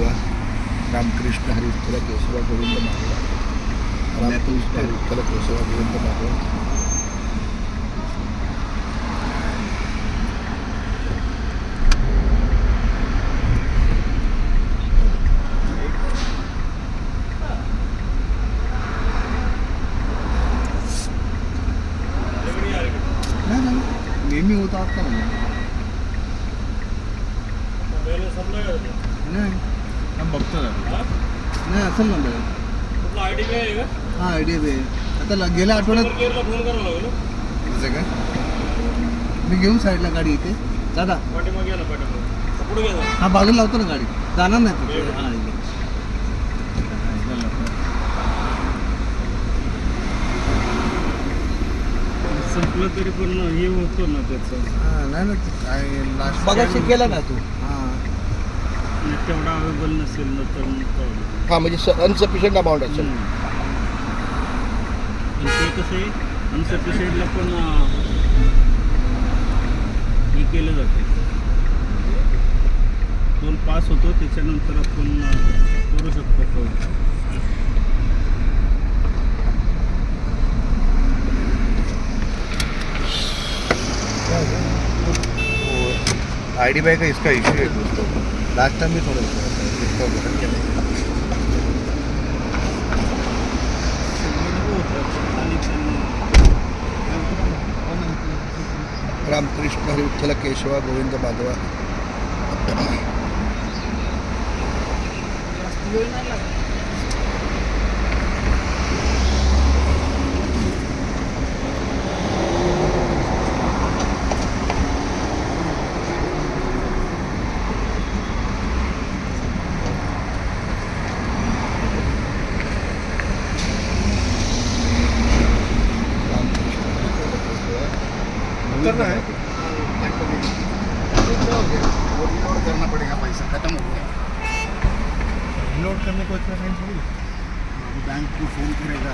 माधवा, रामकृष्ण हरी विठ्ठल केशव गोविंद माधवा, रामकृष्ण हरी विठ्ठल केशव गोविंद माधवा. नेहमी होता आता नाही बघतो नाही असेल ना हां आय डी आहे आता गेल्या आठवड्यात का मी घेऊन साईडला गाडी इथे दादा हा बाजूला लावतो ना गाडी जाणार नाही तिथे हां संपलं तरी पण हे होतं ना त्याचं नाही ना काय मगाशी केलं ना तू हां तेवढा अवेलेबल नसेल ना तर मग problem. हां म्हणजे अनसफिशियंट अमाऊंट असेल. आणि ते कसं आहे अनसफिशियंटला पण हे केलं जाते टोल पास होतो त्याच्यानंतर आपण करू शकतो टोल. आईडी बाय का इसका इश्यू है दोस्तों. लास्ट टाइम भी थोड़ा इसका उल्लेखन किया. रामकृष्ण हरी विठ्ठल केशव गोविंद माधवा. करना है वो रिलोड करना पड़ेगा, पैसा खत्म हो गया. रिलोड करने को इतना टाइम थोड़ी, बैंक को फोन करेगा.